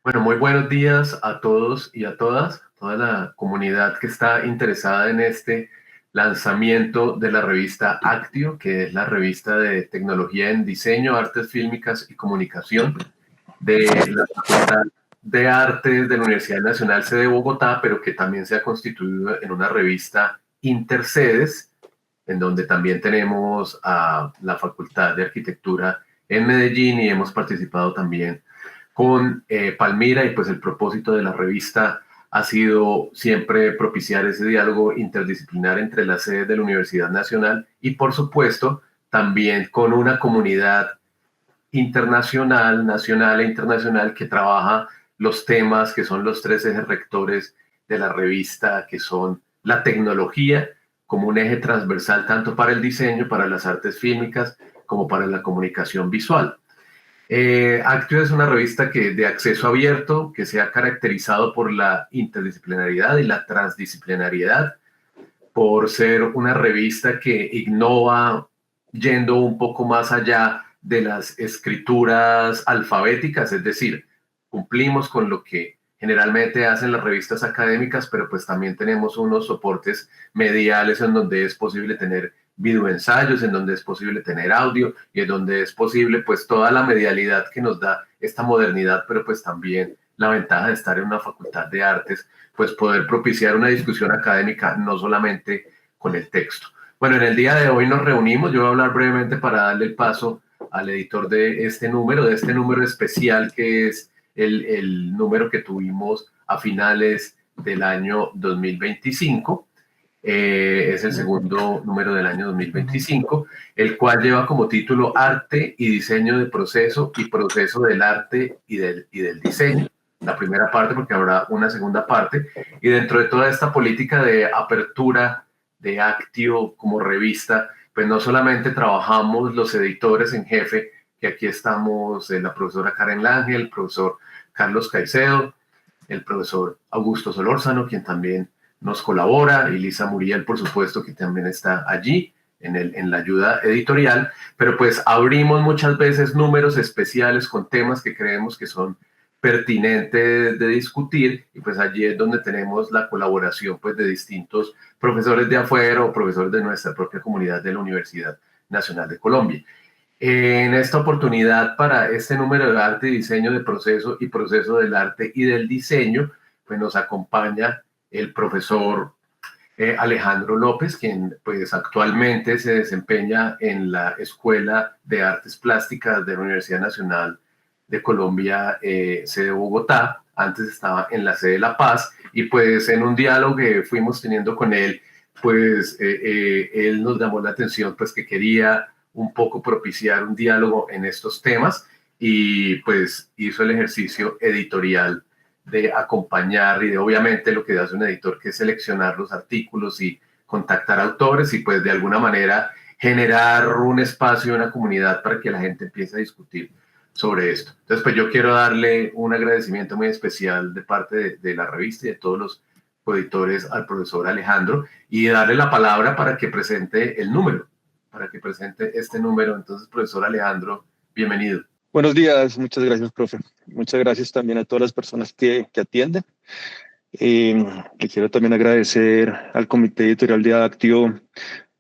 Bueno, muy buenos días a todos y a todas, toda la comunidad que está interesada en este lanzamiento de la revista Actio, que es la revista de tecnología en diseño, artes fílmicas y comunicación de la Facultad de Artes de la Universidad Nacional Sede de Bogotá, pero que también se ha constituido en una revista intersedes, en donde también tenemos a la Facultad de Arquitectura en Medellín y hemos participado también con Palmira, y pues el propósito de la revista ha sido siempre propiciar ese diálogo interdisciplinar entre las sedes de la Universidad Nacional y por supuesto también con una comunidad internacional, nacional e internacional que trabaja los temas que son los tres ejes rectores de la revista, que son la tecnología como un eje transversal tanto para el diseño, para las artes fílmicas, como para la comunicación visual. Actio es una revista de acceso abierto que se ha caracterizado por la interdisciplinariedad y la transdisciplinariedad, por ser una revista que innova yendo un poco más allá de las escrituras alfabéticas, es decir, cumplimos con lo que generalmente hacen las revistas académicas, pero pues también tenemos unos soportes mediales en donde es posible tener videoensayos, en donde es posible tener audio y en donde es posible pues toda la medialidad que nos da esta modernidad, pero pues también la ventaja de estar en una facultad de artes, pues poder propiciar una discusión académica no solamente con el texto. Bueno, en el día de hoy nos reunimos, yo voy a hablar brevemente para darle el paso al editor de este número especial que es el número que tuvimos a finales del año 2025. Es el segundo número del año 2025, el cual lleva como título Arte y Diseño de Proceso y Proceso del Arte y del Diseño. La primera parte, porque habrá una segunda parte, y dentro de toda esta política de apertura de Actio como revista, pues no solamente trabajamos los editores en jefe, que aquí estamos la profesora Karen Lange, el profesor Carlos Caicedo, el profesor Augusto Solórzano, quien también nos colabora, y Lisa Muriel, por supuesto, que también está allí en la ayuda editorial, pero pues abrimos muchas veces números especiales con temas que creemos que son pertinentes de discutir, y pues allí es donde tenemos la colaboración pues de distintos profesores de afuera o profesores de nuestra propia comunidad de la Universidad Nacional de Colombia. En esta oportunidad, para este número de arte y diseño de proceso y proceso del arte y del diseño, pues nos acompaña el profesor Alejandro López, quien pues actualmente se desempeña en la Escuela de Artes Plásticas de la Universidad Nacional de Colombia, sede Bogotá. Antes estaba en la sede de La Paz, y pues en un diálogo que fuimos teniendo con él, pues él nos llamó la atención pues que quería un poco propiciar un diálogo en estos temas, y pues hizo el ejercicio editorial de acompañar y de obviamente lo que hace un editor, que es seleccionar los artículos y contactar autores y pues de alguna manera generar un espacio, una comunidad para que la gente empiece a discutir sobre esto. Entonces pues yo quiero darle un agradecimiento muy especial de parte de la revista y de todos los coeditores al profesor Alejandro, y darle la palabra para que presente el número, para que presente este número. Entonces, profesor Alejandro, bienvenido. Buenos días, muchas gracias, profe. Muchas gracias también a todas las personas que atienden. Le quiero también agradecer al Comité Editorial de Actio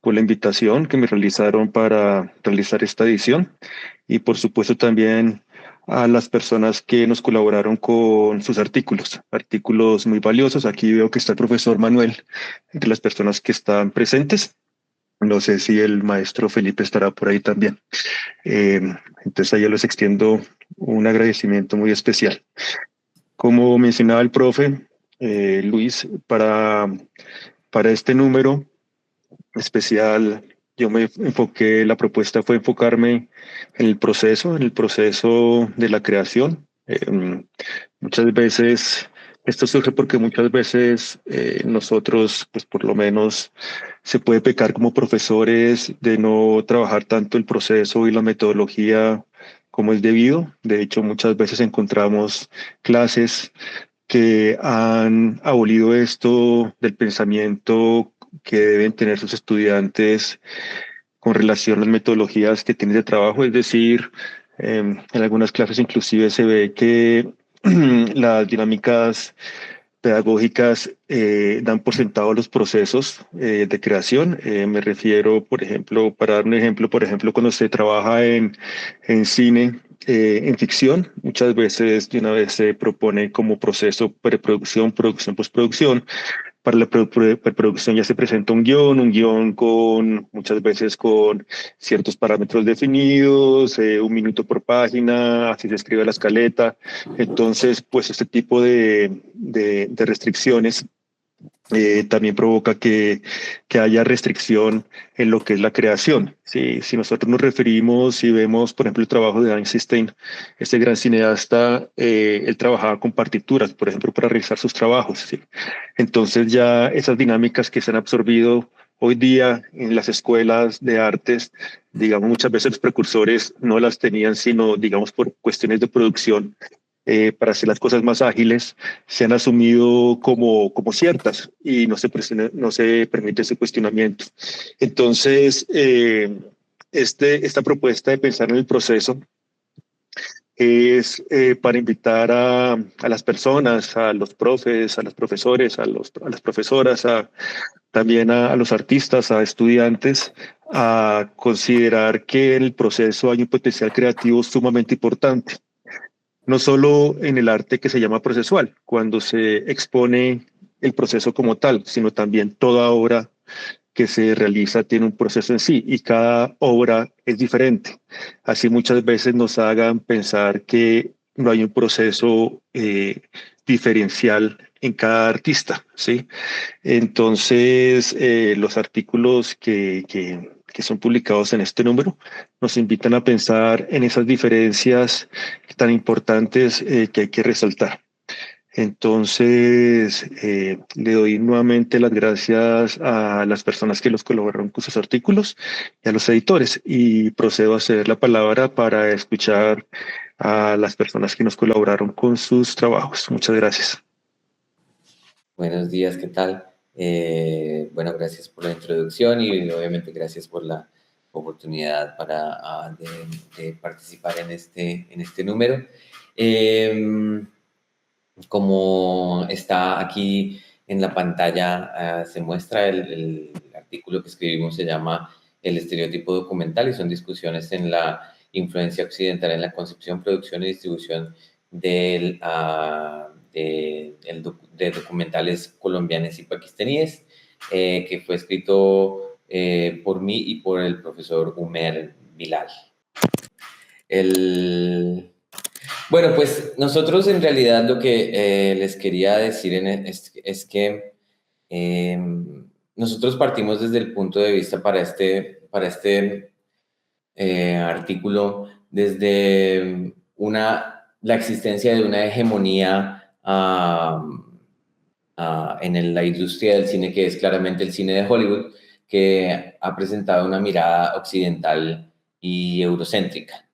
por la invitación que me realizaron para realizar esta edición, y por supuesto también a las personas que nos colaboraron con sus artículos muy valiosos. Aquí veo que está el profesor Manuel, entre las personas que están presentes. No sé si el maestro Felipe estará por ahí también. Entonces a ellos les extiendo un agradecimiento muy especial. Como mencionaba el profe Luis, para este número especial, yo me enfoqué, la propuesta fue enfocarme en el proceso de la creación. Muchas veces, esto surge porque muchas veces nosotros, pues por lo menos, se puede pecar como profesores de no trabajar tanto el proceso y la metodología como es debido. De hecho, muchas veces encontramos clases que han abolido esto del pensamiento que deben tener sus estudiantes con relación a las metodologías que tienen de trabajo. Es decir, en algunas clases inclusive se ve que las dinámicas pedagógicas dan por sentado los procesos de creación. Me refiero, por ejemplo, para dar un ejemplo, por ejemplo, cuando se trabaja en cine, en ficción, muchas veces de una vez se propone como proceso preproducción, producción, postproducción. Para la preproducción ya se presenta un guión con muchas veces con ciertos parámetros definidos, 1 minuto por página, así se escribe la escaleta. Entonces, pues este tipo de restricciones también provoca que haya restricción en lo que es la creación. Si nosotros nos referimos y vemos, por ejemplo, el trabajo de Einstein, este gran cineasta, él trabajaba con partituras, por ejemplo, para realizar sus trabajos. ¿Sí? Entonces ya esas dinámicas que se han absorbido hoy día en las escuelas de artes, digamos, muchas veces los precursores no las tenían, sino, digamos, por cuestiones de producción, para hacer las cosas más ágiles, se han asumido como ciertas y no se permite ese cuestionamiento. Entonces, esta propuesta de pensar en el proceso es para invitar a las personas, a los profes, a los profesores, a las profesoras, también a los artistas, a estudiantes, a considerar que en el proceso hay un potencial creativo sumamente importante, no solo en el arte que se llama procesual, cuando se expone el proceso como tal, sino también toda obra que se realiza tiene un proceso en sí y cada obra es diferente. Así muchas veces nos hagan pensar que no hay un proceso diferencial en cada artista, ¿sí? Entonces, los artículos que son publicados en este número nos invitan a pensar en esas diferencias tan importantes que hay que resaltar. Entonces, le doy nuevamente las gracias a las personas que los colaboraron con sus artículos y a los editores y procedo a ceder la palabra para escuchar a las personas que nos colaboraron con sus trabajos. Muchas gracias. Buenos días, ¿qué tal? Bueno, gracias por la introducción y obviamente gracias por la oportunidad de participar en este número. Como está aquí en la pantalla, se muestra el artículo que escribimos, se llama El estereotipo documental y son discusiones en la influencia occidental en la concepción, producción y distribución de documentales colombianos y pakistaníes, que fue escrito por mí y por el profesor Umer Bilal. Bueno, pues nosotros en realidad lo que les quería decir es que nosotros partimos desde el punto de vista para este artículo desde la existencia de una hegemonía en la industria del cine, que es claramente el cine de Hollywood, que ha presentado una mirada occidental y eurocéntrica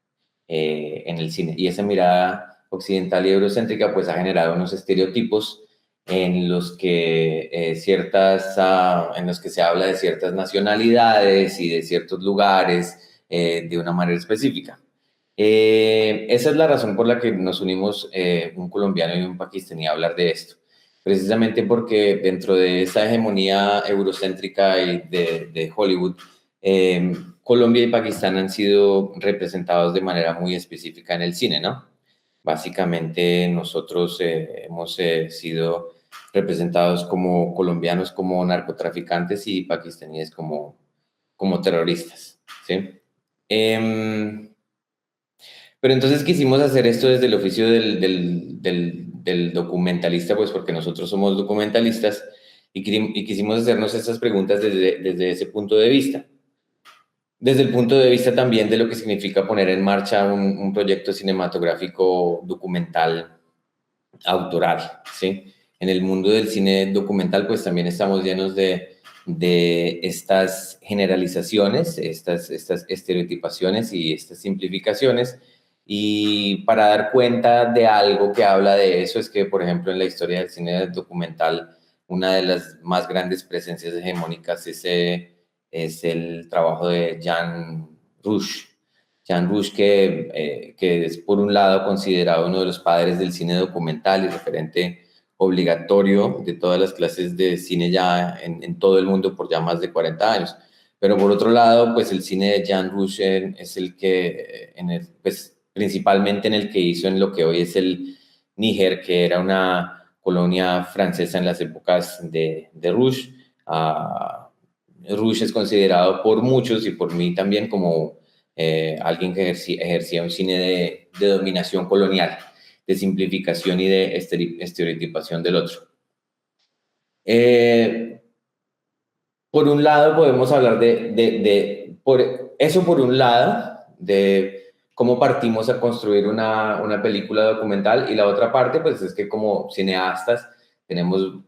en el cine. Y esa mirada occidental y eurocéntrica pues ha generado unos estereotipos en los que en los que se habla de ciertas nacionalidades y de ciertos lugares de una manera específica. Esa es la razón por la que nos unimos un colombiano y un pakistaní a hablar de esto. Precisamente porque dentro de esa hegemonía eurocéntrica y de Hollywood, Colombia y Pakistán han sido representados de manera muy específica en el cine, ¿no? Básicamente nosotros hemos sido representados como colombianos como narcotraficantes y pakistaníes como terroristas, ¿sí? Pero entonces quisimos hacer esto desde el oficio del documentalista, pues porque nosotros somos documentalistas y quisimos hacernos estas preguntas desde ese punto de vista. Desde el punto de vista también de lo que significa poner en marcha un proyecto cinematográfico documental autoral, ¿sí? En el mundo del cine documental, pues también estamos llenos de estas generalizaciones, estas estereotipaciones y estas simplificaciones Y para dar cuenta de algo que habla de eso es que, por ejemplo, en la historia del cine documental, una de las más grandes presencias hegemónicas es el trabajo de Jean Rouch. Jean Rouch, que es por un lado considerado uno de los padres del cine documental y referente obligatorio de todas las clases de cine ya en todo el mundo por ya más de 40 años. Pero por otro lado, pues el cine de Jean Rouch es el que, pues, principalmente en el que hizo en lo que hoy es el Níger, que era una colonia francesa en las épocas de Rouch. Rouch es considerado por muchos y por mí también como alguien que ejercía un cine de dominación colonial, de simplificación y de estereotipación del otro. Por un lado podemos hablar por un lado, de cómo partimos a construir una película documental, y la otra parte pues es que como cineastas tenemos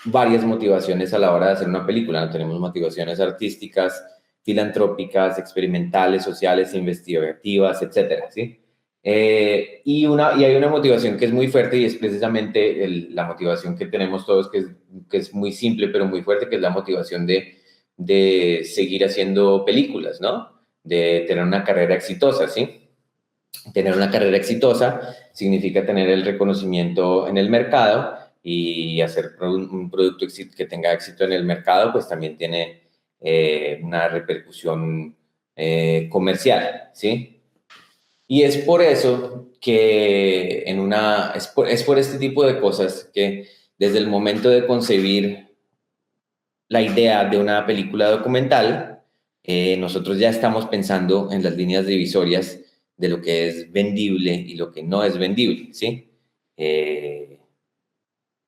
varias motivaciones a la hora de hacer una película, ¿no? Tenemos motivaciones artísticas, filantrópicas, experimentales, sociales, investigativas, etcétera, ¿sí? Y hay una motivación que es muy fuerte y es precisamente la motivación que tenemos todos, que es muy simple pero muy fuerte, que es la motivación de seguir haciendo películas, ¿no? De tener una carrera exitosa, ¿sí? Tener una carrera exitosa significa tener el reconocimiento en el mercado, y hacer un producto que tenga éxito en el mercado, pues también tiene una repercusión comercial, ¿sí? Y es por eso que es por este tipo de cosas que desde el momento de concebir la idea de una película documental, nosotros ya estamos pensando en las líneas divisorias de lo que es vendible y lo que no es vendible, ¿sí?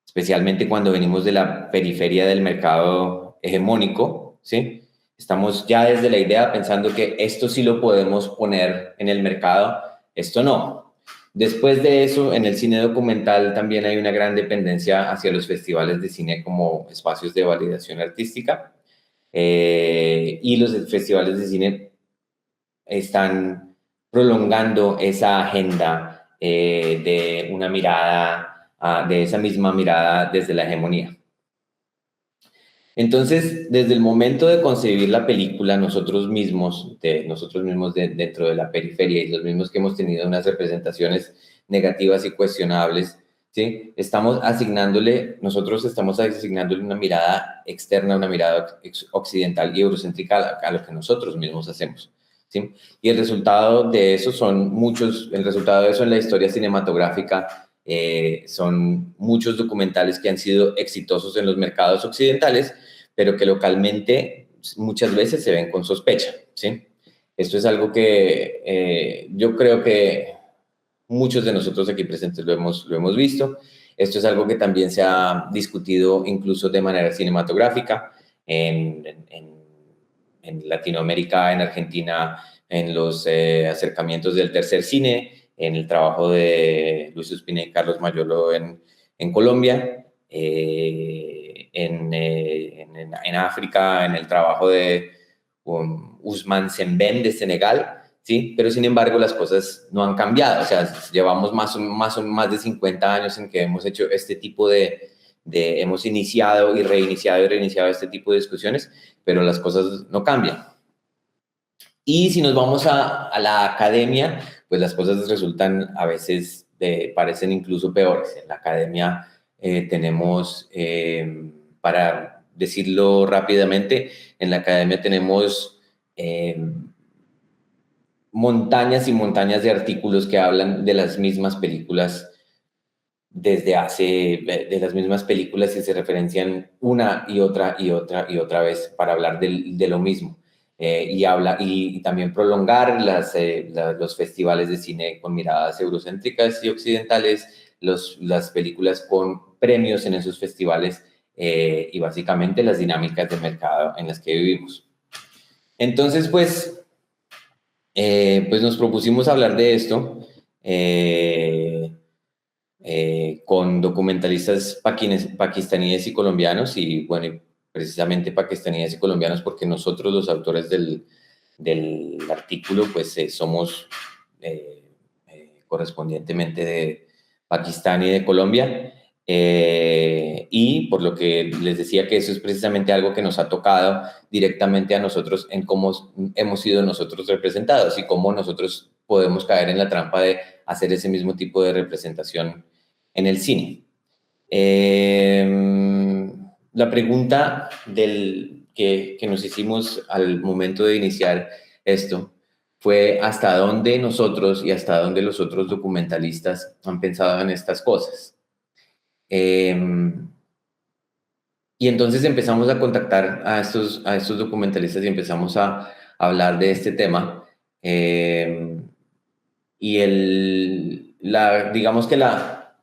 Especialmente cuando venimos de la periferia del mercado hegemónico, ¿sí? Estamos ya desde la idea pensando que esto sí lo podemos poner en el mercado, esto no. Después de eso, en el cine documental también hay una gran dependencia hacia los festivales de cine como espacios de validación artística, y los festivales de cine están prolongando esa agenda de una mirada, de esa misma mirada desde la hegemonía. Entonces, desde el momento de concebir la película, nosotros mismos dentro de la periferia, y los mismos que hemos tenido unas representaciones negativas y cuestionables, ¿sí? Nosotros estamos asignándole una mirada externa, una mirada occidental y eurocéntrica a lo que nosotros mismos hacemos, ¿sí? Y el resultado de eso en la historia cinematográfica son muchos documentales que han sido exitosos en los mercados occidentales, pero que localmente muchas veces se ven con sospecha, ¿sí? Esto es algo que yo creo que muchos de nosotros aquí presentes lo hemos visto. Esto es algo que también se ha discutido incluso de manera cinematográfica en Latinoamérica, en Argentina, en los acercamientos del tercer cine, en el trabajo de Luis Ospina y Carlos Mayolo en Colombia, en África, en el trabajo de Ousmane Sembène de Senegal, ¿sí? Pero sin embargo las cosas no han cambiado, o sea, llevamos más de 50 años en que hemos hecho este tipo hemos iniciado y reiniciado este tipo de discusiones, pero las cosas no cambian. Y si nos vamos a la academia, pues las cosas resultan a veces, parecen incluso peores. En la academia tenemos, para decirlo rápidamente, en la academia tenemos montañas y montañas de artículos que hablan de las mismas películas de las mismas películas, y se referencian una y otra vez para hablar de lo mismo. Y también prolongar los festivales de cine con miradas eurocéntricas y occidentales, las películas con premios en esos festivales, y básicamente las dinámicas de mercado en las que vivimos. Entonces, pues nos propusimos hablar de esto con documentalistas pakistaníes y colombianos, y bueno, precisamente pakistaníes y colombianos porque nosotros los autores del artículo pues somos correspondientemente de Pakistán y de Colombia. Y por lo que les decía que eso es precisamente algo que nos ha tocado directamente a nosotros en cómo hemos sido nosotros representados y cómo nosotros podemos caer en la trampa de hacer ese mismo tipo de representación en el cine. La pregunta que nos hicimos al momento de iniciar esto fue hasta dónde nosotros y hasta dónde los otros documentalistas han pensado en estas cosas. Y entonces empezamos a contactar a estos documentalistas y empezamos a hablar de este tema. Y digamos que la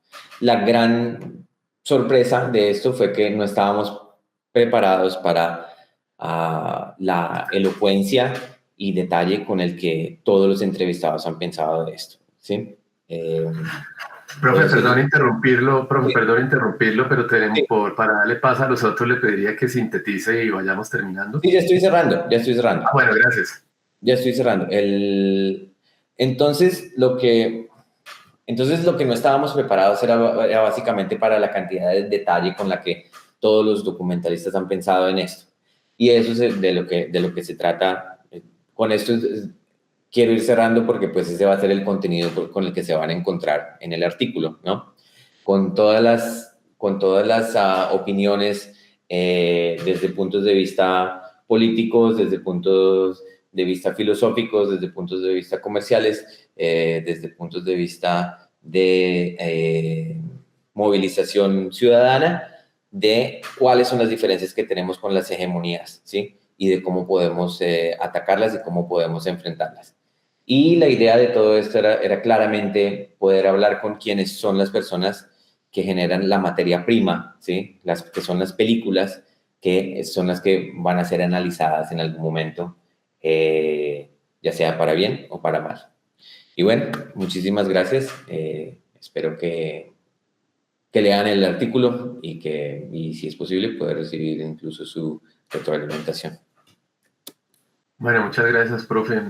gran sorpresa de esto fue que no estábamos preparados para la elocuencia y detalle con el que todos los entrevistados han pensado de esto, ¿sí? Profe, perdón interrumpirlo, pero tenemos, sí. Para darle paso a los otros, le pediría que sintetice y vayamos terminando. Sí, ya estoy cerrando. Bueno, gracias. Ya estoy cerrando. Entonces, lo que no estábamos preparados era básicamente para la cantidad de detalle con la que todos los documentalistas han pensado en esto. Y eso es de lo que se trata. Con esto quiero ir cerrando porque pues ese va a ser el contenido con el que se van a encontrar en el artículo, ¿no? Con todas las opiniones desde puntos de vista políticos, desde puntos de vista filosóficos, desde puntos de vista comerciales, desde puntos de vista de movilización ciudadana, de cuáles son las diferencias que tenemos con las hegemonías, ¿sí? Y de cómo podemos atacarlas y cómo podemos enfrentarlas. Y la idea de todo esto era claramente poder hablar con quienes son las personas que generan la materia prima, ¿sí? Que son las películas, que son las que van a ser analizadas en algún momento, ya sea para bien o para mal. Y bueno, muchísimas gracias. Espero que lean el artículo y si es posible, poder recibir incluso su retroalimentación. Bueno, muchas gracias, profe.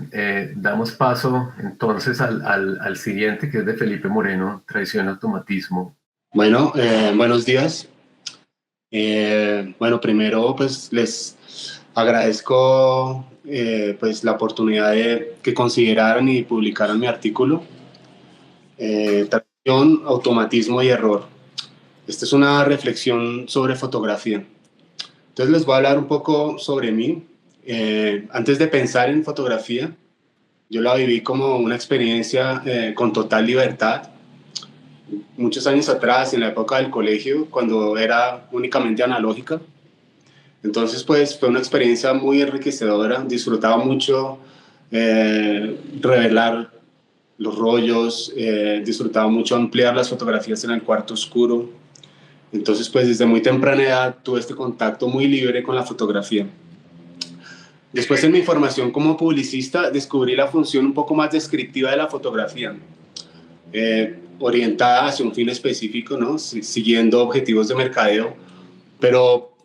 Damos paso entonces al siguiente, que es de Felipe Moreno, Traición, Automatismo. Bueno, buenos días. Bueno, primero pues les agradezco pues la oportunidad de que consideraran y publicaran mi artículo. Traición, Automatismo y Error. Esta es una reflexión sobre fotografía. Entonces les voy a hablar un poco sobre mí. Antes de pensar en fotografía, yo la viví como una experiencia con total libertad. Muchos años atrás, en la época del colegio, cuando era únicamente analógica. Entonces, pues, fue una experiencia muy enriquecedora. Disfrutaba mucho revelar los rollos, disfrutaba mucho ampliar las fotografías en el cuarto oscuro. Entonces, pues, desde muy temprana edad tuve este contacto muy libre con la fotografía. Después, en mi formación como publicista, descubrí la función un poco más descriptiva de la fotografía, orientada hacia un fin específico, ¿no? Siguiendo objetivos de mercadeo, pero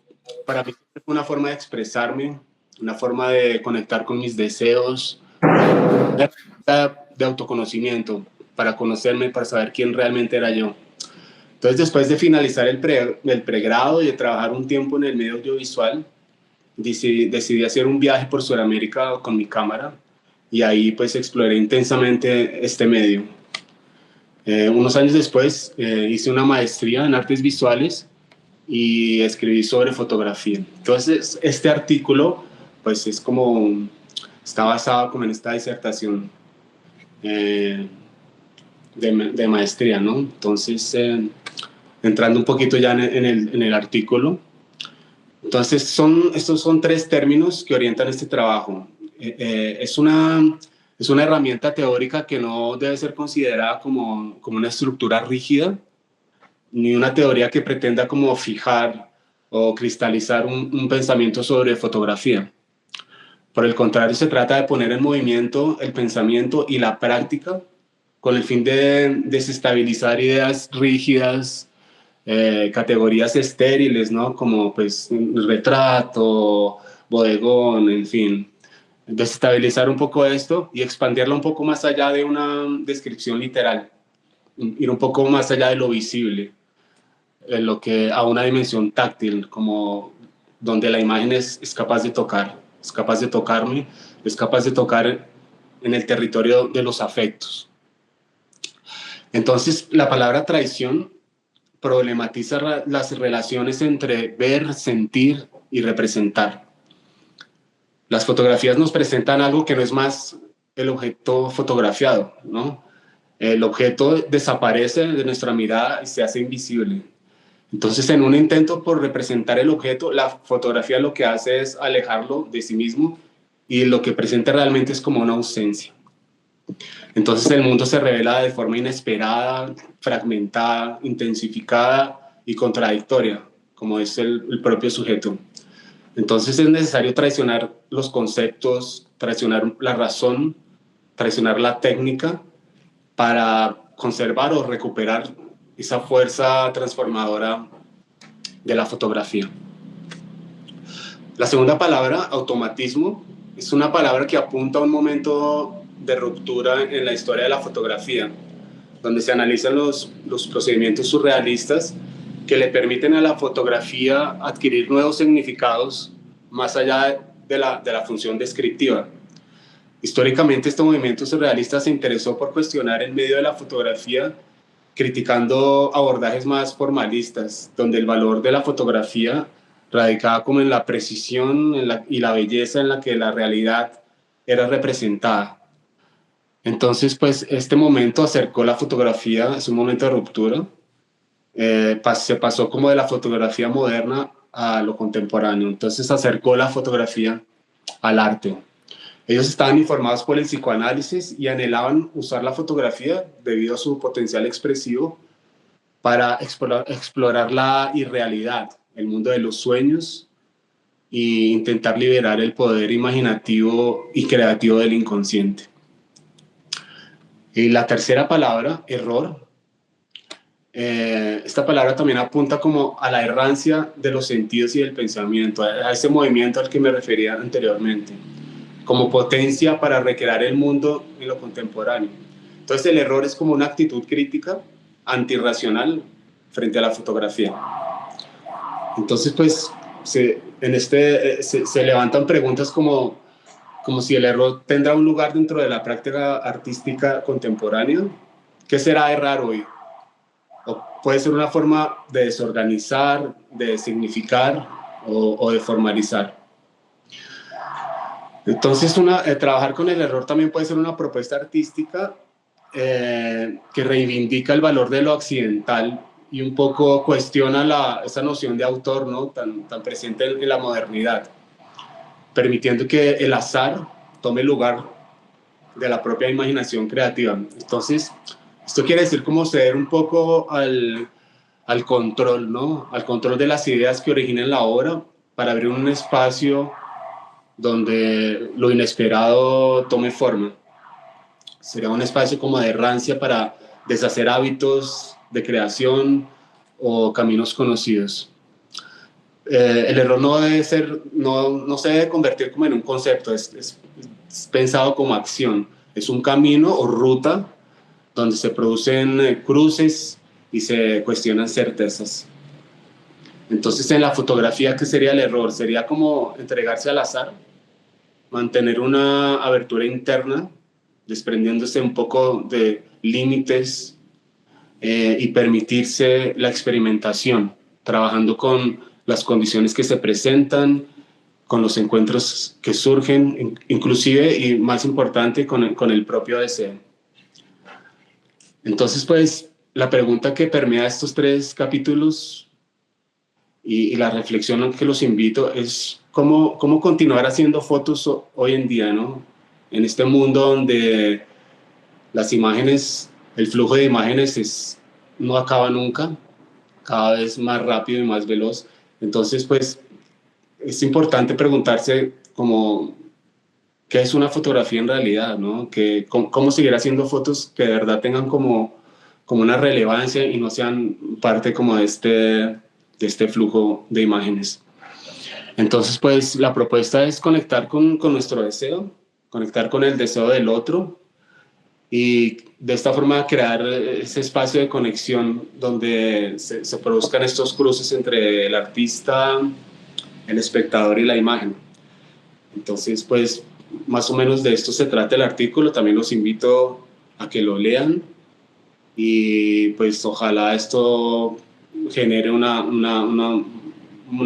para mí fue una forma de expresarme, una forma de conectar con mis deseos, de autoconocimiento, para conocerme, para saber quién realmente era yo. Entonces, después de finalizar el pregrado y de trabajar un tiempo en el medio audiovisual, decidí hacer un viaje por Sudamérica con mi cámara y ahí pues exploré intensamente este medio. Unos años después hice una maestría en artes visuales y escribí sobre fotografía. Entonces este artículo pues está basado como en esta disertación de maestría, ¿no? Entonces entrando un poquito ya en el artículo. Entonces, estos son tres términos que orientan este trabajo. Es una herramienta teórica que no debe ser considerada como una estructura rígida, ni una teoría que pretenda como fijar o cristalizar un pensamiento sobre fotografía. Por el contrario, se trata de poner en movimiento el pensamiento y la práctica con el fin de desestabilizar ideas rígidas, categorías estériles, ¿no? Como pues retrato, bodegón, en fin. desestabilizar un poco esto y expandirlo un poco más allá de una descripción literal, ir un poco más allá de lo visible, a una dimensión táctil, como donde la imagen es capaz de tocar, es capaz de tocarme, es capaz de tocar en el territorio de los afectos. Entonces, la palabra traición problematiza las relaciones entre ver, sentir y representar. Las fotografías nos presentan algo que no es más el objeto fotografiado, ¿no? El objeto desaparece de nuestra mirada y se hace invisible. Entonces, en un intento por representar el objeto, la fotografía lo que hace es alejarlo de sí mismo y lo que presenta realmente es como una ausencia. Entonces, el mundo se revela de forma inesperada, fragmentada, intensificada y contradictoria, como es el propio sujeto. Entonces, es necesario traicionar los conceptos, traicionar la razón, traicionar la técnica para conservar o recuperar esa fuerza transformadora de la fotografía. La segunda palabra, automatismo, es una palabra que apunta a un momento de ruptura en la historia de la fotografía, donde se analizan los procedimientos surrealistas que le permiten a la fotografía adquirir nuevos significados más allá de la función descriptiva. Históricamente, este movimiento surrealista se interesó por cuestionar el medio de la fotografía, criticando abordajes más formalistas, donde el valor de la fotografía radicaba como en la precisión y la belleza en la que la realidad era representada. Entonces, pues, este momento acercó la fotografía, es un momento de ruptura, se pasó como de la fotografía moderna a lo contemporáneo, entonces acercó la fotografía al arte. Ellos estaban informados por el psicoanálisis y anhelaban usar la fotografía debido a su potencial expresivo para explorar la irrealidad, el mundo de los sueños e intentar liberar el poder imaginativo y creativo del inconsciente. Y la tercera palabra, error. Esta palabra también apunta como a la errancia de los sentidos y del pensamiento, a ese movimiento al que me refería anteriormente, como potencia para recrear el mundo en lo contemporáneo. Entonces el error es como una actitud crítica, antirracional frente a la fotografía. Entonces pues se levantan preguntas como si el error tendrá un lugar dentro de la práctica artística contemporánea. ¿Qué será errar hoy? O puede ser una forma de desorganizar, de significar o de formalizar. Entonces, trabajar con el error también puede ser una propuesta artística que reivindica el valor de lo accidental y un poco cuestiona esa noción de autor, ¿no? tan presente en la modernidad, permitiendo que el azar tome lugar de la propia imaginación creativa. Entonces, esto quiere decir como ceder un poco al control, ¿no? Al control de las ideas que originan la obra para abrir un espacio donde lo inesperado tome forma. Sería un espacio como de errancia para deshacer hábitos de creación o caminos conocidos. El error no se debe convertir como en un concepto, es pensado como acción. Es un camino o ruta donde se producen cruces y se cuestionan certezas. Entonces, en la fotografía, ¿qué sería el error? Sería como entregarse al azar, mantener una abertura interna, desprendiéndose un poco de límites y permitirse la experimentación, trabajando con las condiciones que se presentan, con los encuentros que surgen, inclusive, y más importante, con el propio deseo. Entonces, pues, la pregunta que permea estos 3 capítulos y la reflexión a que los invito es cómo continuar haciendo fotos hoy en día, ¿no? En este mundo donde las imágenes, el flujo de imágenes no acaba nunca, cada vez más rápido y más veloz. Entonces, pues, es importante preguntarse ¿qué es una fotografía en realidad, ¿no? ¿Cómo seguir haciendo fotos que de verdad tengan como una relevancia y no sean parte como de este flujo de imágenes? Entonces, pues, la propuesta es conectar con nuestro deseo, conectar con el deseo del otro y de esta forma crear ese espacio de conexión donde se produzcan estos cruces entre el artista, el espectador y la imagen. Entonces, pues, más o menos de esto se trata el artículo. También los invito a que lo lean y pues ojalá esto genere una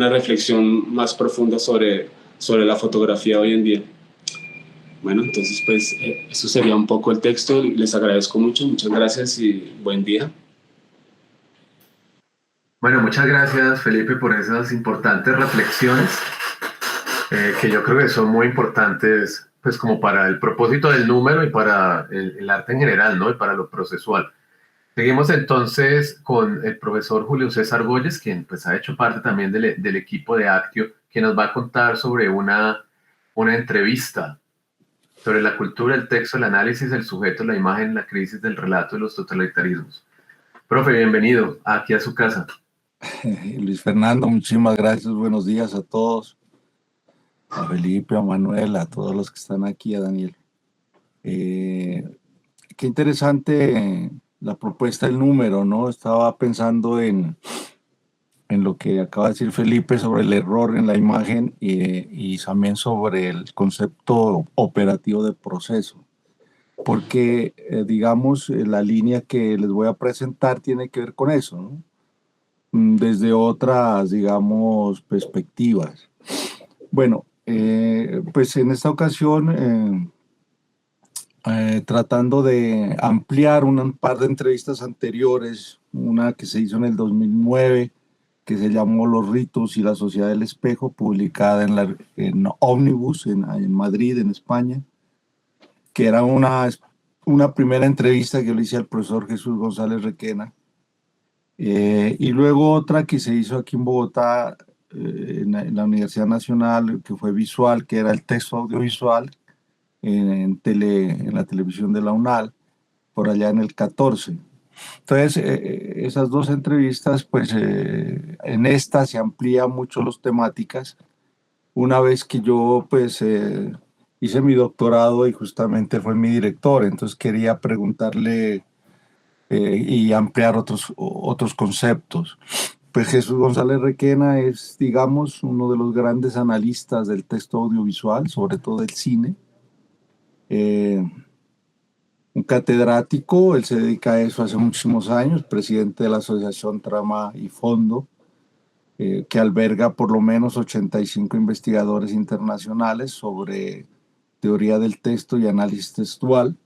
reflexión más profunda sobre la fotografía hoy en día. Bueno, entonces pues eso sería un poco el texto. Les agradezco mucho, muchas gracias y buen día. Bueno, muchas gracias Felipe por esas importantes reflexiones que yo creo que son muy importantes pues como para el propósito del número y para el arte en general, ¿no? Y para lo procesual. Seguimos entonces con el profesor Julio César Goyes, quien pues ha hecho parte también del equipo de Actio, que nos va a contar sobre una entrevista sobre la cultura, el texto, el análisis, el sujeto, la imagen, la crisis del relato y los totalitarismos. Profe, bienvenido aquí a su casa. Luis Fernando, muchísimas gracias. Buenos días a todos. A Felipe, a Manuel, a todos los que están aquí, a Daniel. Qué interesante la propuesta del número, ¿no? Estaba pensando en lo que acaba de decir Felipe sobre el error en la imagen y también sobre el concepto operativo de proceso. Porque, digamos, la línea que les voy a presentar tiene que ver con eso, ¿no? Desde otras, digamos, perspectivas. Bueno, pues en esta ocasión, tratando de ampliar un par de entrevistas anteriores, una que se hizo en el 2009, que se llamó Los ritos y la sociedad del espejo, publicada en Omnibus, en Madrid, en España, que era una primera entrevista que le hice al profesor Jesús González Requena, y luego otra que se hizo aquí en Bogotá, en la Universidad Nacional, que fue visual, que era el texto audiovisual en la televisión de la UNAL, por allá en el 14. Entonces, esas dos entrevistas, pues en esta se amplía mucho las temáticas. Una vez que yo, pues, hice mi doctorado y justamente fue mi director, entonces quería preguntarle y ampliar otros conceptos. Pues Jesús González Requena es, digamos, uno de los grandes analistas del texto audiovisual, sobre todo del cine. Un catedrático, él se dedica a eso hace muchísimos años, presidente de la Asociación Trama y Fondo, que alberga por lo menos 85 investigadores internacionales sobre teoría del texto y análisis textual.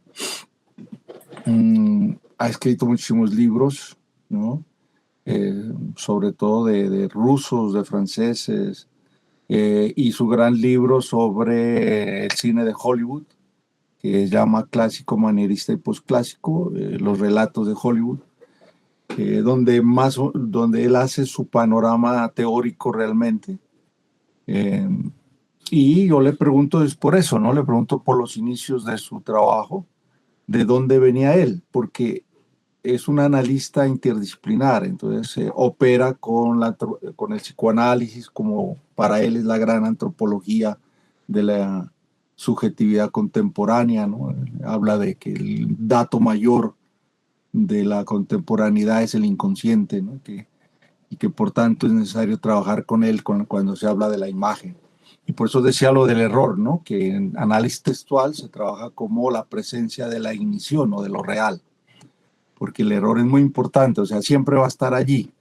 Ha escrito muchísimos libros, ¿no? Sobre todo de rusos, de franceses, y su gran libro sobre el cine de Hollywood, que se llama Clásico, Manierista y Postclásico, los relatos de Hollywood, donde él hace su panorama teórico realmente. Y yo le pregunto, es por eso, ¿no? Le pregunto por los inicios de su trabajo, de dónde venía él, porque es un analista interdisciplinar, entonces opera con el psicoanálisis, como para él es la gran antropología de la subjetividad contemporánea, ¿no? Habla de que el dato mayor de la contemporaneidad es el inconsciente, ¿no? Y que por tanto es necesario trabajar con él cuando se habla de la imagen. Y por eso decía lo del error, ¿no? Que en análisis textual se trabaja como la presencia de la ignición o de lo real, porque el error es muy importante, o sea, siempre va a estar allí.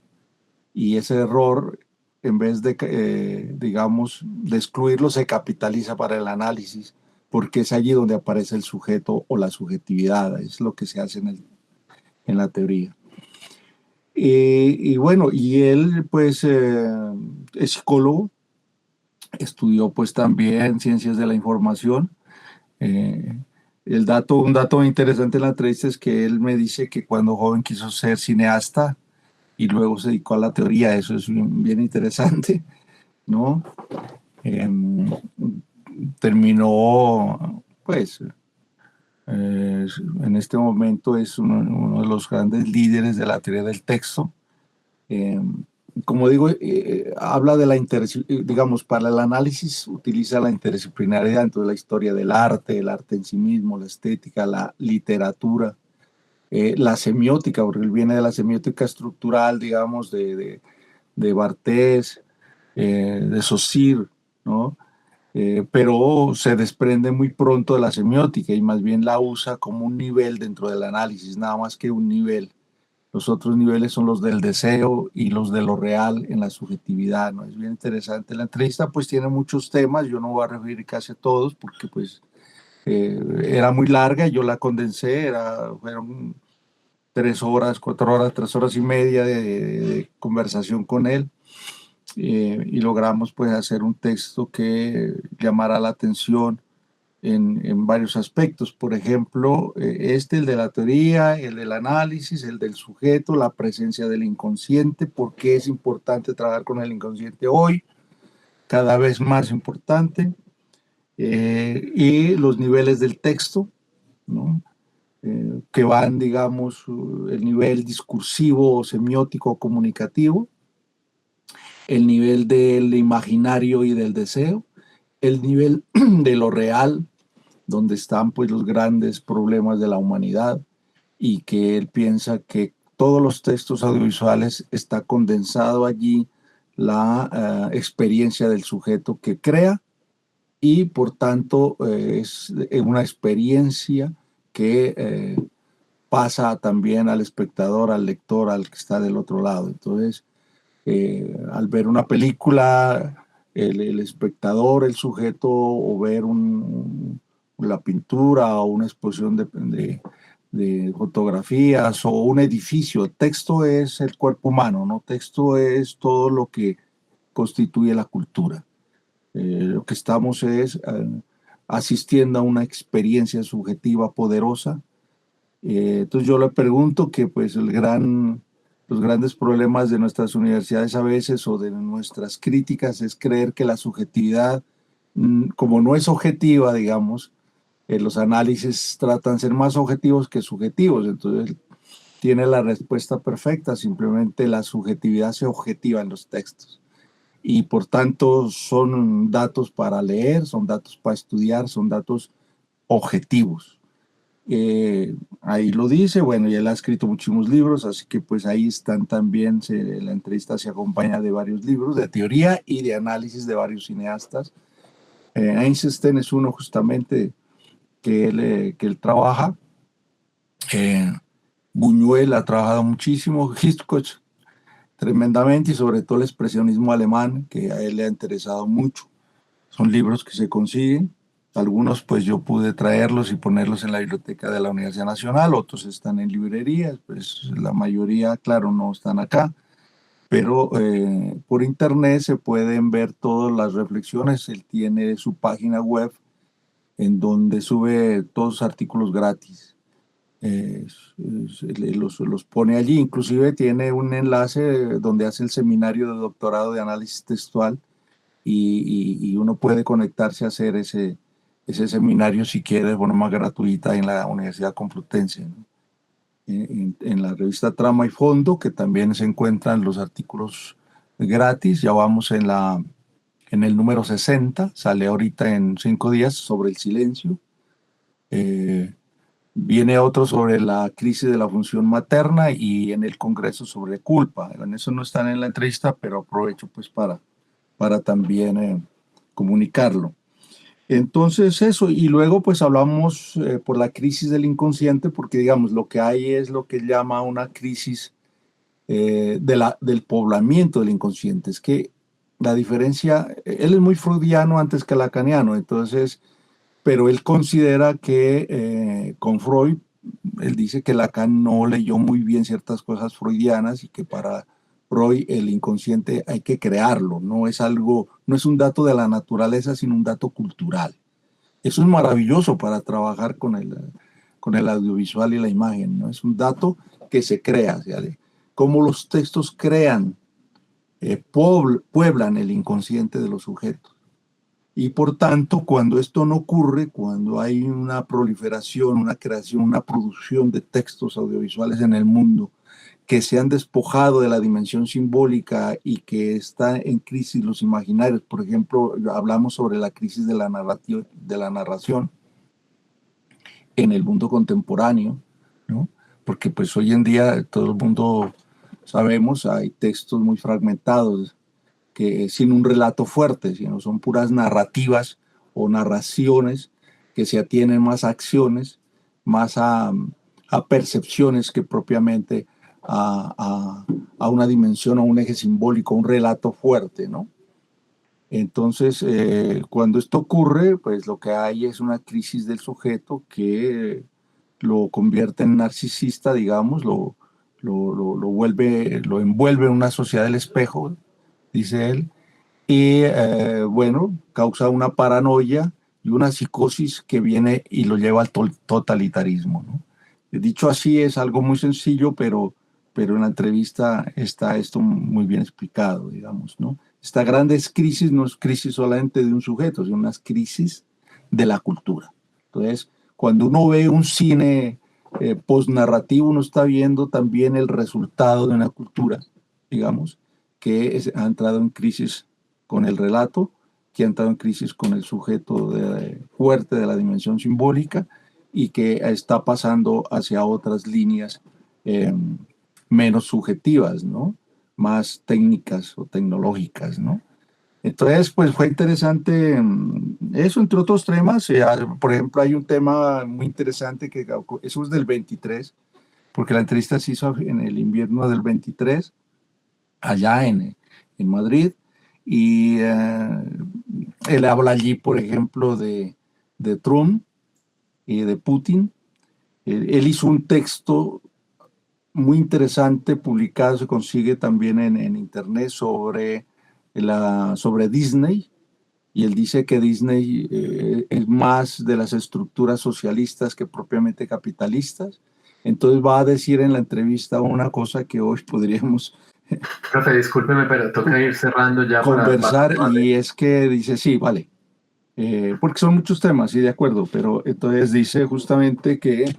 Y ese error, en vez de, digamos, de excluirlo, se capitaliza para el análisis, porque es allí donde aparece el sujeto o la subjetividad, es lo que se hace en la teoría. Y bueno, y él pues es psicólogo, estudió pues también ciencias de la información. Un dato interesante en la entrevista es que él me dice que cuando joven quiso ser cineasta y luego se dedicó a la teoría. Eso es bien interesante, ¿no? Terminó, pues, en este momento es uno de los grandes líderes de la teoría del texto. como digo, habla de la digamos, para el análisis utiliza la interdisciplinariedad, entonces la historia del arte, el arte en sí mismo, la estética, la literatura, la semiótica, porque él viene de la semiótica estructural, digamos, de Barthes, de Saussure, ¿no? Pero se desprende muy pronto de la semiótica y más bien la usa como un nivel dentro del análisis, nada más que un nivel. Los otros niveles son los del deseo y los de lo real en la subjetividad, ¿no? Es bien interesante. La entrevista pues tiene muchos temas, yo no voy a referir casi a todos porque pues era muy larga y yo la condensé, fueron 3 horas, 4 horas, 3 horas y media de conversación con él. Y logramos pues hacer un texto que llamara la atención en varios aspectos. Por ejemplo, el de la teoría, el del análisis, el del sujeto, la presencia del inconsciente, por qué es importante trabajar con el inconsciente hoy, cada vez más importante, y los niveles del texto, ¿no? Que van, digamos, el nivel discursivo, semiótico, comunicativo, el nivel del imaginario y del deseo, el nivel de lo real, donde están pues los grandes problemas de la humanidad y que él piensa que todos los textos audiovisuales está condensado allí la experiencia del sujeto que crea y por tanto es una experiencia que pasa también al espectador, al lector, al que está del otro lado. Entonces, al ver una película, el espectador, el sujeto, o ver la pintura o una exposición de fotografías o un edificio, texto es el cuerpo humano, ¿no? Texto es todo lo que constituye la cultura. Lo que estamos es asistiendo a una experiencia subjetiva poderosa. Entonces yo le pregunto que pues los grandes problemas de nuestras universidades a veces o de nuestras críticas es creer que la subjetividad, como no es objetiva, digamos, los análisis tratan de ser más objetivos que subjetivos. Entonces tiene la respuesta perfecta, simplemente la subjetividad se objetiva en los textos. Y por tanto son datos para leer, son datos para estudiar, son datos objetivos. Ahí lo dice, bueno, y él ha escrito muchísimos libros, así que pues ahí están también, la entrevista se acompaña de varios libros, de teoría y de análisis de varios cineastas. Einstein es uno justamente que él trabaja. Buñuel ha trabajado muchísimo, Hitchcock tremendamente y sobre todo el expresionismo alemán, que a él le ha interesado mucho. Son libros que se consiguen. Algunos pues yo pude traerlos y ponerlos en la biblioteca de la Universidad Nacional, otros están en librerías, pues la mayoría, claro, no están acá, pero por internet se pueden ver todas las reflexiones. Él tiene su página web en donde sube todos los artículos gratis. Los pone allí, inclusive tiene un enlace donde hace el seminario de doctorado de análisis textual y uno puede conectarse a hacer ese seminario si quiere de forma gratuita en la Universidad Complutense, ¿no? En la revista Trama y Fondo, que también se encuentran los artículos gratis. Ya vamos en el número 60, sale ahorita en 5 días, sobre el silencio. Viene otro sobre la crisis de la función materna y en el Congreso sobre culpa. En eso no están en la entrevista, pero aprovecho pues para también comunicarlo. Entonces eso, y luego pues hablamos por la crisis del inconsciente, porque digamos lo que hay es lo que él llama una crisis del poblamiento del inconsciente. Es que la diferencia, él es muy freudiano antes que lacaniano, entonces, pero él considera que con Freud, él dice que Lacan no leyó muy bien ciertas cosas freudianas y que para Freud el inconsciente hay que crearlo, no es un dato de la naturaleza, sino un dato cultural. Eso es maravilloso para trabajar con el audiovisual y la imagen, ¿no? Es un dato que se crea, ¿sí? Cómo los textos crean, pueblan el inconsciente de los sujetos. Y por tanto, cuando esto no ocurre, cuando hay una proliferación, una creación, una producción de textos audiovisuales en el mundo que se han despojado de la dimensión simbólica y que están en crisis los imaginarios. Por ejemplo, hablamos sobre la crisis de la narración en el mundo contemporáneo, ¿no? Porque pues hoy en día todo el mundo sabemos, hay textos muy fragmentados que sin un relato fuerte, sino son puras narrativas o narraciones que se atienen más a acciones, más a percepciones que propiamente a una dimensión o un eje simbólico, un relato fuerte, ¿no? Entonces, cuando esto ocurre, pues lo que hay es una crisis del sujeto que lo convierte en narcisista, digamos, lo envuelve en una sociedad del espejo, dice él, y bueno, causa una paranoia y una psicosis que viene y lo lleva al totalitarismo, ¿no? Dicho así, es algo muy sencillo, pero en la entrevista está esto muy bien explicado, digamos, ¿no? Esta gran crisis no es crisis solamente de un sujeto, sino una crisis de la cultura. Entonces, cuando uno ve un cine postnarrativo, uno está viendo también el resultado de una cultura, digamos, que ha entrado en crisis con el relato, que ha entrado en crisis con el sujeto fuerte de la dimensión simbólica y que está pasando hacia otras líneas menos subjetivas, ¿no? Más técnicas o tecnológicas, ¿no? Entonces, pues fue interesante eso, entre otros temas. Por ejemplo, hay un tema muy interesante que eso es del 23, porque la entrevista se hizo en el invierno del 23, allá en Madrid, y él habla allí, por ejemplo, de Trump y de Putin. Él hizo un texto muy interesante, publicado, se consigue también en internet, sobre Disney, y él dice que Disney es más de las estructuras socialistas que propiamente capitalistas. Entonces va a decir en la entrevista una cosa que hoy podríamos Profe, discúlpeme, pero toca ir cerrando ya conversar, y es que dice, sí, vale, porque son muchos temas, sí, de acuerdo, pero entonces dice justamente que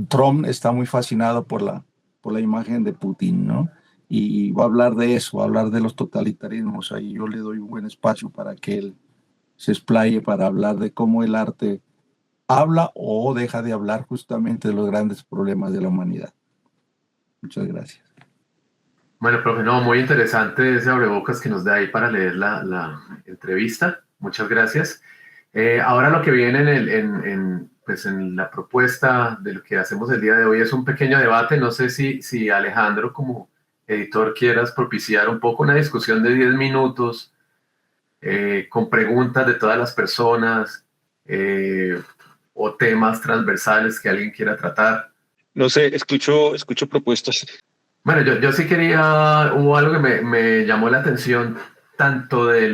Trump está muy fascinado por la imagen de Putin, ¿no? Y va a hablar de eso, va a hablar de los totalitarismos. Ahí yo le doy un buen espacio para que él se explaye para hablar de cómo el arte habla o deja de hablar justamente de los grandes problemas de la humanidad. Muchas gracias. Bueno, profe, no, muy interesante ese abrebocas que nos da ahí para leer la entrevista. Muchas gracias. Ahora lo que viene pues en la propuesta de lo que hacemos el día de hoy es un pequeño debate. No sé si Alejandro, como editor, quieras propiciar un poco una discusión de 10 minutos con preguntas de todas las personas o temas transversales que alguien quiera tratar. No sé, escucho propuestas. Bueno, yo sí quería, hubo algo que me llamó la atención, tanto de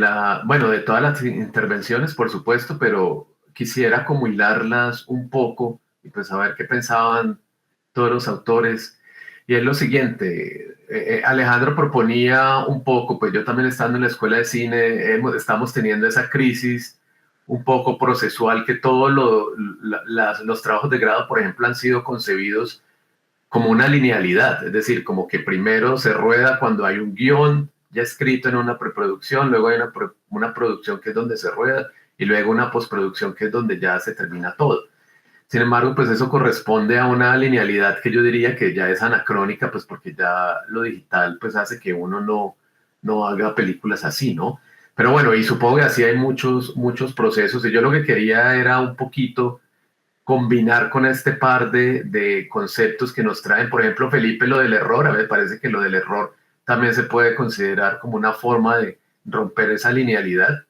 todas las intervenciones, por supuesto, pero quisiera como hilarlas un poco y pues saber qué pensaban todos los autores. Y es lo siguiente, Alejandro proponía un poco, pues yo también estando en la escuela de cine, estamos teniendo esa crisis un poco procesual, que todos los trabajos de grado, por ejemplo, han sido concebidos como una linealidad, es decir, como que primero se rueda cuando hay un guión ya escrito en una preproducción, luego hay una producción que es donde se rueda y luego una postproducción que es donde ya se termina todo. Sin embargo, pues eso corresponde a una linealidad que yo diría que ya es anacrónica, pues porque ya lo digital pues hace que uno no haga películas así, ¿no? Pero bueno, y supongo que así hay muchos procesos, y yo lo que quería era un poquito combinar con este par de conceptos que nos traen. Por ejemplo, Felipe, lo del error, a mí me parece que lo del error también se puede considerar como una forma de romper esa linealidad,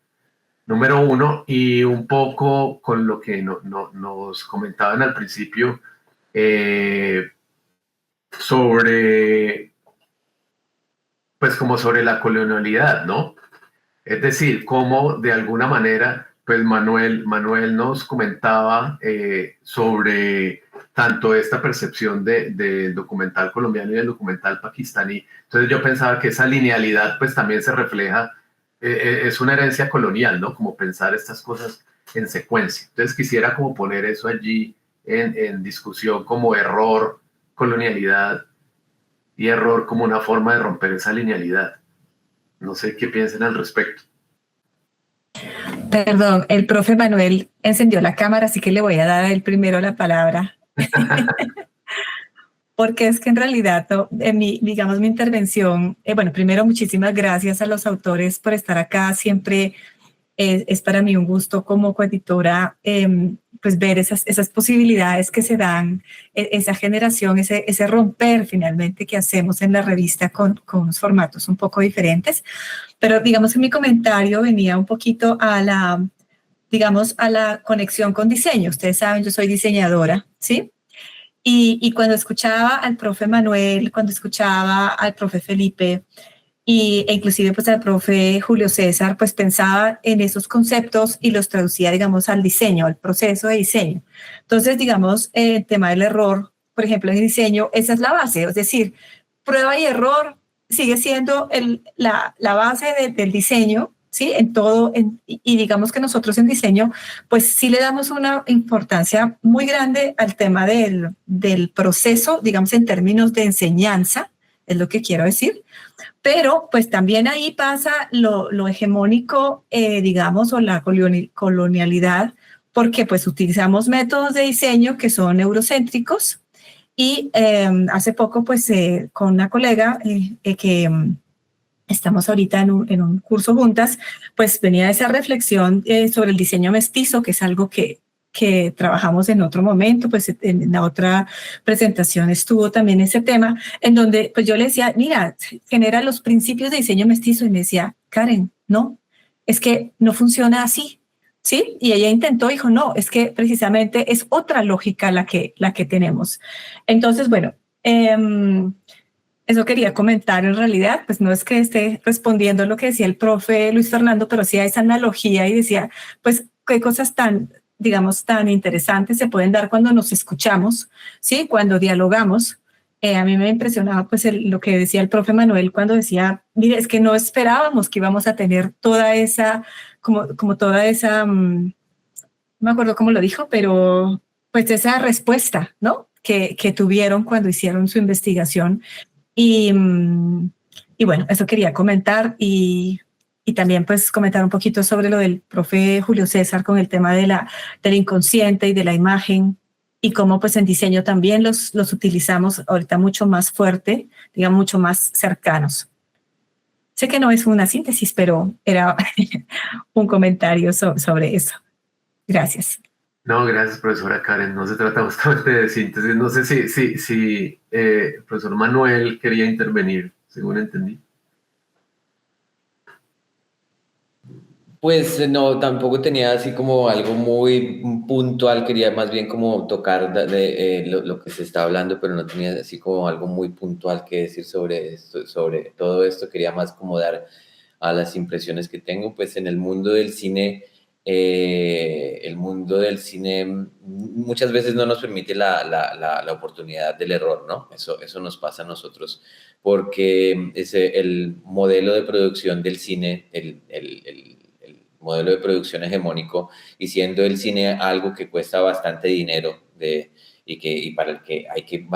número uno, y un poco con lo que nos comentaban al principio sobre, pues como sobre la colonialidad, ¿no? Es decir, cómo de alguna manera, pues Manuel nos comentaba sobre tanto esta percepción del documental colombiano y del documental pakistaní. Entonces yo pensaba que esa linealidad pues también se refleja, es una herencia colonial, ¿no? Como pensar estas cosas en secuencia. Entonces quisiera como poner eso allí en discusión como error, colonialidad y error como una forma de romper esa linealidad. No sé qué piensen al respecto. Perdón, el profe Manuel encendió la cámara, así que le voy a dar a él primero la palabra. Porque es que en realidad, digamos, mi intervención, bueno, primero muchísimas gracias a los autores por estar acá. Siempre es para mí un gusto como coeditora, pues ver esas posibilidades que se dan, esa generación, ese romper finalmente que hacemos en la revista con unos formatos un poco diferentes. Pero digamos que mi comentario venía un poquito a la conexión con diseño. Ustedes saben, yo soy diseñadora, ¿sí? Y cuando escuchaba al profe Manuel, cuando escuchaba al profe Felipe e inclusive pues al profe Julio César, pues pensaba en esos conceptos y los traducía, digamos, al diseño, al proceso de diseño. Entonces, digamos, el tema del error, por ejemplo, en diseño, esa es la base, es decir, prueba y error sigue siendo la base del diseño, ¿sí? En todo, y digamos que nosotros en diseño, pues sí le damos una importancia muy grande al tema del proceso, digamos en términos de enseñanza, es lo que quiero decir, pero pues también ahí pasa lo hegemónico, digamos, o la colonialidad, porque pues utilizamos métodos de diseño que son eurocéntricos y hace poco pues con una colega que estamos ahorita en un curso juntas, pues venía esa reflexión sobre el diseño mestizo, que es algo que trabajamos en otro momento, pues en la otra presentación estuvo también ese tema, en donde pues yo le decía, mira, genera los principios de diseño mestizo, y me decía, Karen, no, es que no funciona así, ¿sí? Y ella intentó, dijo, no, es que precisamente es otra lógica la que tenemos. Entonces, bueno, eso quería comentar en realidad, pues no es que esté respondiendo a lo que decía el profe Luis Fernando, pero hacía esa analogía y decía, pues qué cosas tan, digamos, tan interesantes se pueden dar cuando nos escuchamos, ¿sí? Cuando dialogamos. A mí me impresionaba pues lo que decía el profe Manuel cuando decía, mire, es que no esperábamos que íbamos a tener toda esa, como toda esa, no me acuerdo cómo lo dijo, pero pues esa respuesta, ¿no? Que tuvieron cuando hicieron su investigación. Y bueno, eso quería comentar y también pues comentar un poquito sobre lo del profe Julio César con el tema del inconsciente y de la imagen y cómo pues en diseño también los utilizamos ahorita mucho más fuerte, digamos mucho más cercanos. Sé que no es una síntesis, pero era un comentario sobre eso. Gracias. No, gracias, profesora Karen. No se trata justamente de síntesis. No sé si el profesor Manuel quería intervenir, según entendí. Pues no, tampoco tenía así como algo muy puntual, quería más bien como tocar lo que se está hablando, pero no tenía así como algo muy puntual que decir sobre esto, sobre todo esto, quería más como dar a las impresiones que tengo, pues en el mundo del cine muchas veces no nos permite la oportunidad del error, ¿no? Eso nos pasa a nosotros, porque el modelo de producción del cine, el modelo de producción hegemónico, y siendo el cine algo que cuesta bastante dinero y para el que hay que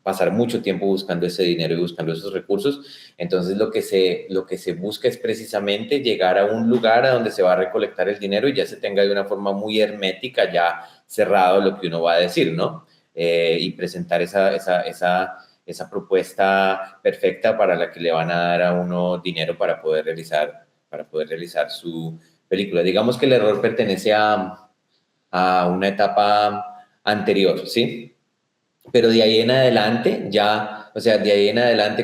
pasar mucho tiempo buscando ese dinero y buscando esos recursos, entonces lo que se busca es precisamente llegar a un lugar a donde se va a recolectar el dinero y ya se tenga de una forma muy hermética, ya cerrado lo que uno va a decir, ¿no? Y presentar esa propuesta perfecta para la que le van a dar a uno dinero para poder realizar su película. Digamos que el error pertenece a una etapa anterior, ¿sí? Pero de ahí en adelante,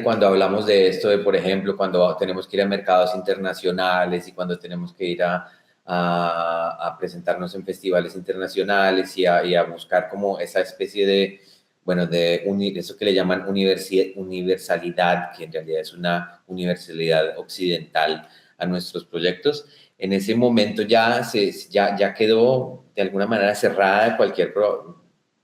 cuando hablamos de esto, de por ejemplo, cuando tenemos que ir a mercados internacionales y cuando tenemos que ir a presentarnos en festivales internacionales y a buscar como esa especie de, eso que le llaman universalidad, que en realidad es una universalidad occidental a nuestros proyectos, en ese momento ya quedó de alguna manera cerrada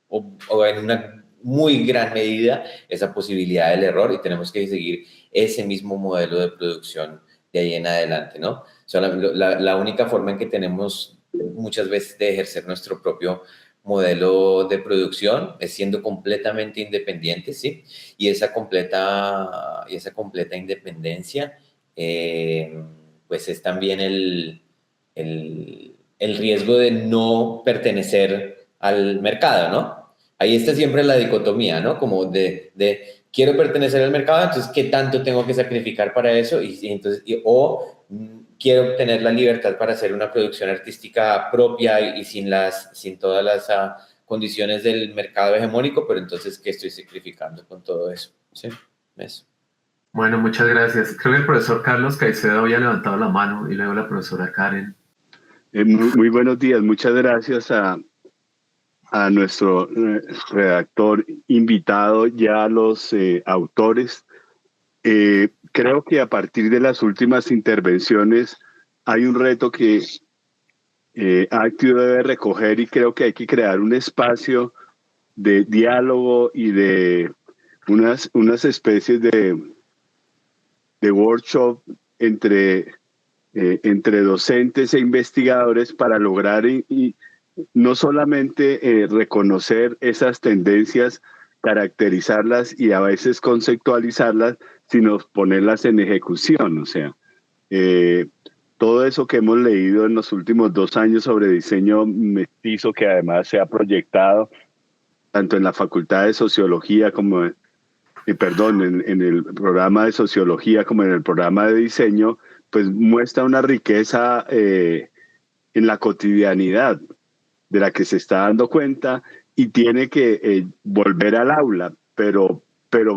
o en una muy gran medida esa posibilidad del error y tenemos que seguir ese mismo modelo de producción de ahí en adelante, ¿no? La única forma en que tenemos muchas veces de ejercer nuestro propio modelo de producción, es siendo completamente independiente, ¿sí? Y esa completa independencia, pues es también el riesgo de no pertenecer al mercado, ¿no? Ahí está siempre la dicotomía, ¿no? Como de quiero pertenecer al mercado, entonces, ¿qué tanto tengo que sacrificar para eso? O quiero tener la libertad para hacer una producción artística propia y sin todas las condiciones del mercado hegemónico, pero entonces, ¿qué estoy sacrificando con todo eso? ¿Sí? Eso. Bueno, muchas gracias. Creo que el profesor Carlos Caicedo había levantado la mano y luego la profesora Karen. Muy buenos días. Muchas gracias a nuestro redactor invitado, ya a los autores. Creo que a partir de las últimas intervenciones hay un reto que Actio debe recoger, y creo que hay que crear un espacio de diálogo y de unas especies de workshop entre docentes e investigadores para lograr y no solamente reconocer esas tendencias, caracterizarlas y a veces conceptualizarlas, sino ponerlas en ejecución. O sea, todo eso que hemos leído en los últimos 2 años sobre diseño mestizo, que además se ha proyectado tanto en la Facultad de Sociología como en el programa de Sociología como en el programa de Diseño, pues muestra una riqueza en la cotidianidad de la que se está dando cuenta y tiene que volver al aula, pero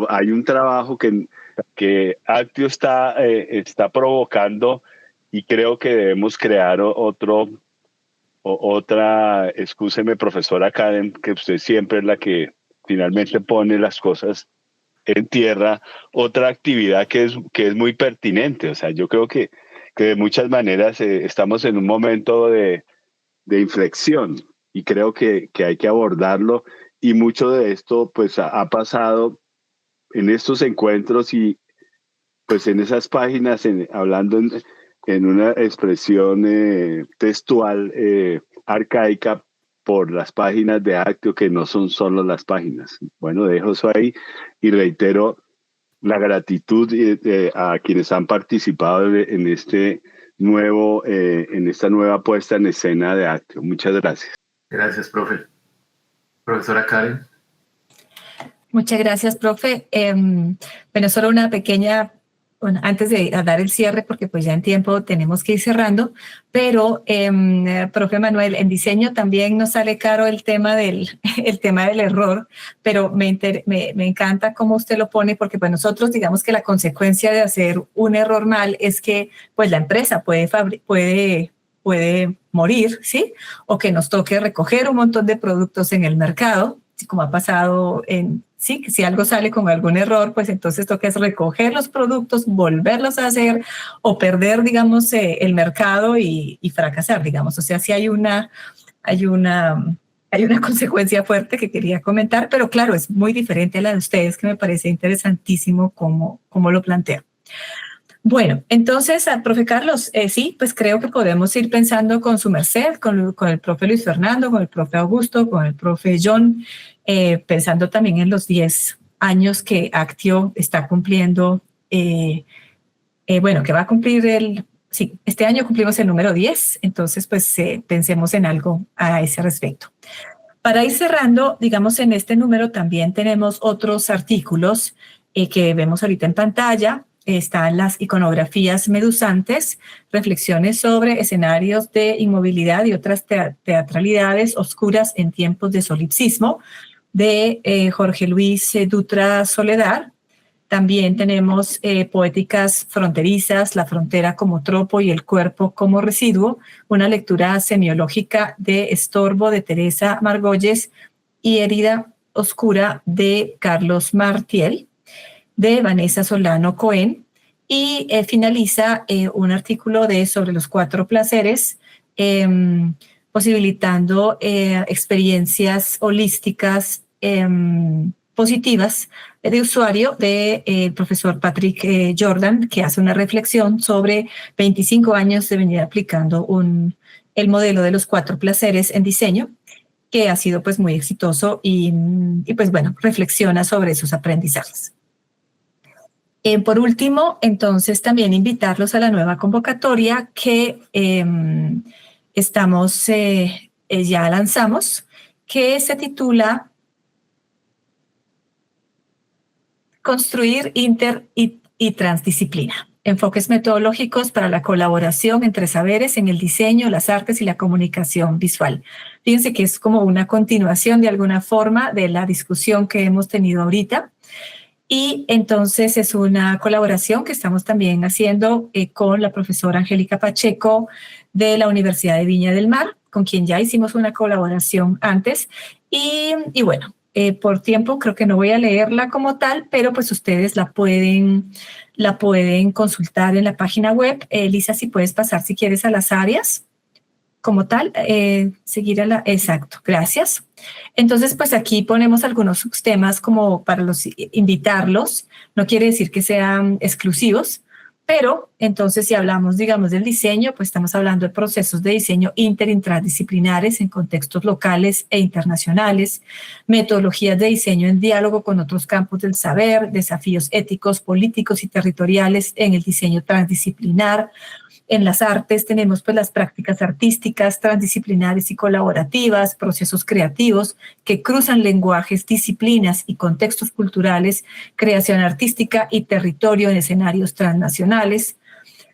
hay un trabajo que Actio está provocando, y creo que debemos crear otra, excúseme profesora Karen, que usted siempre es la que finalmente pone las cosas en tierra, otra actividad que es muy pertinente. O sea, yo creo que de muchas maneras estamos en un momento de inflexión, y creo que hay que abordarlo, y mucho de esto pues ha pasado en estos encuentros y pues en esas páginas, hablando en una expresión textual arcaica, por las páginas de Actio, que no son solo las páginas. Bueno, dejo eso ahí y reitero la gratitud a quienes han participado en esta nueva puesta en escena de Actio. Muchas gracias. Gracias, profe. Profesora Karen. Muchas gracias, profe. Bueno, solo una pequeña, antes de dar el cierre, porque pues ya en tiempo tenemos que ir cerrando, pero, profe Manuel, en diseño también nos sale caro el tema del error, pero me encanta cómo usted lo pone, porque pues nosotros digamos que la consecuencia de hacer un error mal es que pues la empresa puede morir, ¿sí? O que nos toque recoger un montón de productos en el mercado, como ha pasado sí, que si algo sale con algún error, pues entonces toca recoger los productos, volverlos a hacer o perder, digamos, el mercado y fracasar, digamos. O sea, sí hay una consecuencia fuerte que quería comentar, pero claro, es muy diferente a la de ustedes, que me parece interesantísimo cómo lo plantean. Bueno, entonces, profe Carlos, sí, pues creo que podemos ir pensando con su merced, con el profe Luis Fernando, con el profe Augusto, con el profe John, pensando también en los 10 años que Actio está cumpliendo, bueno, que va a cumplir este año cumplimos el número 10, entonces pues pensemos en algo a ese respecto. Para ir cerrando, digamos, en este número también tenemos otros artículos que vemos ahorita en pantalla. Están las iconografías medusantes, reflexiones sobre escenarios de inmovilidad y otras teatralidades oscuras en tiempos de solipsismo, de Jorge Luis Dutra Soledad. También tenemos Poéticas fronterizas, la frontera como tropo y el cuerpo como residuo, una lectura semiológica de Estorbo de Teresa Margolles y Herida oscura de Carlos Martiel, de Vanessa Solano Cohen, y finaliza un artículo sobre los 4 placeres, posibilitando experiencias holísticas positivas de usuario del profesor Patrick Jordan, que hace una reflexión sobre 25 años de venir aplicando el modelo de los 4 placeres en diseño. que ha sido pues muy exitoso y pues bueno, reflexiona sobre esos aprendizajes. Por último, entonces también invitarlos a la nueva convocatoria que ya lanzamos, que se titula Construir inter y transdisciplina. Enfoques metodológicos para la colaboración entre saberes en el diseño, las artes y la comunicación visual. Fíjense que es como una continuación de alguna forma de la discusión que hemos tenido ahorita. Y entonces es una colaboración que estamos también haciendo con la profesora Angélica Pacheco de la Universidad de Viña del Mar, con quien ya hicimos una colaboración antes. Y bueno, por tiempo creo que no voy a leerla como tal, pero pues ustedes la pueden consultar en la página web. Lisa, si puedes pasar si quieres a las áreas como tal, seguir a la... Exacto, gracias. Entonces, pues aquí ponemos algunos subtemas como para invitarlos. No quiere decir que sean exclusivos, pero entonces si hablamos, digamos, del diseño, pues estamos hablando de procesos de diseño interdisciplinares en contextos locales e internacionales, metodologías de diseño en diálogo con otros campos del saber, desafíos éticos, políticos y territoriales en el diseño transdisciplinar. En las artes tenemos pues las prácticas artísticas, transdisciplinares y colaborativas, procesos creativos que cruzan lenguajes, disciplinas y contextos culturales, creación artística y territorio en escenarios transnacionales.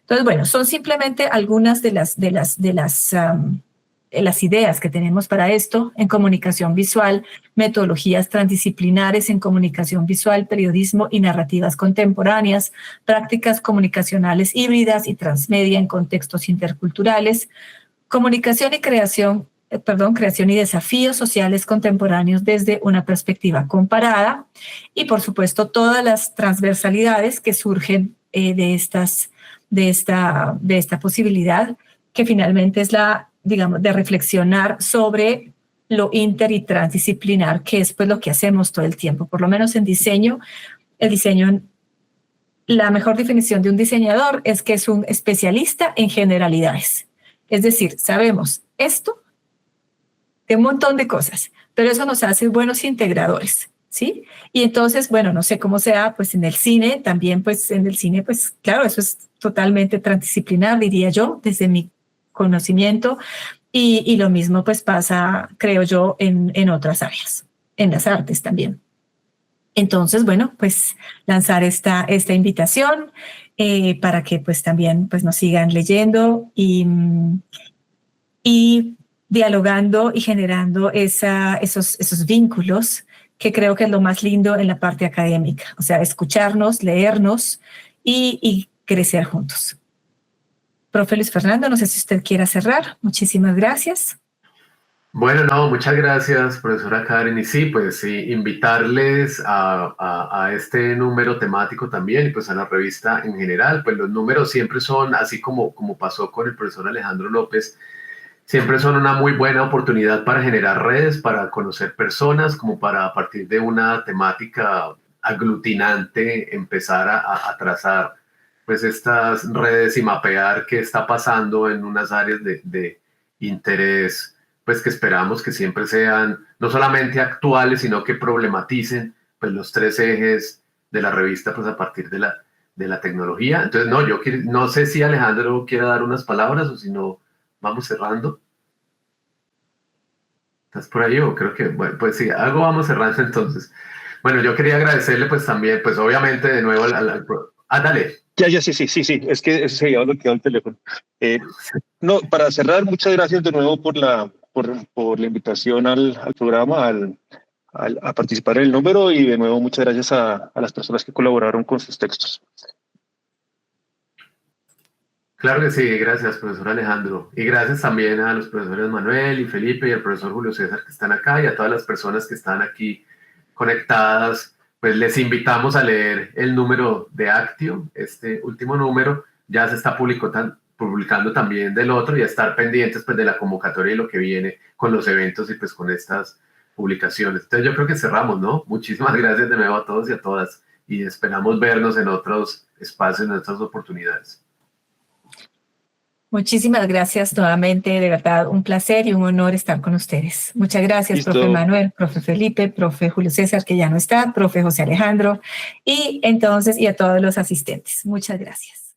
Entonces, bueno, son simplemente algunas de las ideas que tenemos para esto en comunicación visual, metodologías transdisciplinares en comunicación visual, periodismo y narrativas contemporáneas, prácticas comunicacionales híbridas y transmedia en contextos interculturales, comunicación y creación y desafíos sociales contemporáneos desde una perspectiva comparada y, por supuesto, todas las transversalidades que surgen de esta posibilidad, que finalmente es digamos, de reflexionar sobre lo inter y transdisciplinar, que es pues lo que hacemos todo el tiempo. Por lo menos en diseño, el diseño, la mejor definición de un diseñador es que es un especialista en generalidades. Es decir, sabemos esto de un montón de cosas, pero eso nos hace buenos integradores, ¿sí? Y entonces, bueno, no sé cómo sea, pues en el cine, también pues en el cine, pues claro, eso es totalmente transdisciplinar, diría yo, desde mi conocimiento, y lo mismo pues pasa, creo yo, en otras áreas, en las artes también. Entonces, bueno, pues lanzar esta invitación para que pues también pues nos sigan leyendo y dialogando y generando esos vínculos que creo que es lo más lindo en la parte académica, o sea, escucharnos, leernos y crecer juntos. Profe Luis Fernando, no sé si usted quiera cerrar. Muchísimas gracias. Bueno, no, muchas gracias, profesora Karen. Y sí, pues sí, invitarles a este número temático también y pues a la revista en general. Pues los números siempre son, así como pasó con el profesor Alejandro López, siempre son una muy buena oportunidad para generar redes, para conocer personas, como para a partir de una temática aglutinante empezar a trazar pues estas redes y mapear qué está pasando en unas áreas de interés, pues que esperamos que siempre sean no solamente actuales, sino que problematicen pues los tres ejes de la revista pues a partir de la tecnología. Entonces, no, no sé si Alejandro quiere dar unas palabras o si no, vamos cerrando. ¿Estás por ahí? O creo que, bueno, pues sí, algo vamos cerrando entonces. Bueno, yo quería agradecerle pues también, pues obviamente de nuevo dale. Ya, sí, es que se había bloqueado el teléfono. No, para cerrar, muchas gracias de nuevo por la invitación al programa, a participar en el número, y de nuevo muchas gracias a las personas que colaboraron con sus textos. Claro que sí, gracias, profesor Alejandro. Y gracias también a los profesores Manuel y Felipe y al profesor Julio César que están acá y a todas las personas que están aquí conectadas. Pues les invitamos a leer el número de Actio, este último número. Ya se está publicando también del otro y a estar pendientes pues de la convocatoria y lo que viene con los eventos y pues con estas publicaciones. Entonces yo creo que cerramos, ¿no? Muchísimas gracias de nuevo a todos y a todas y esperamos vernos en otros espacios, en otras oportunidades. Muchísimas gracias nuevamente, de verdad un placer y un honor estar con ustedes. Muchas gracias, Listo. profe Manuel, profe Felipe, profe Julio César, que ya no está, profe José Alejandro, y a todos los asistentes. Muchas gracias.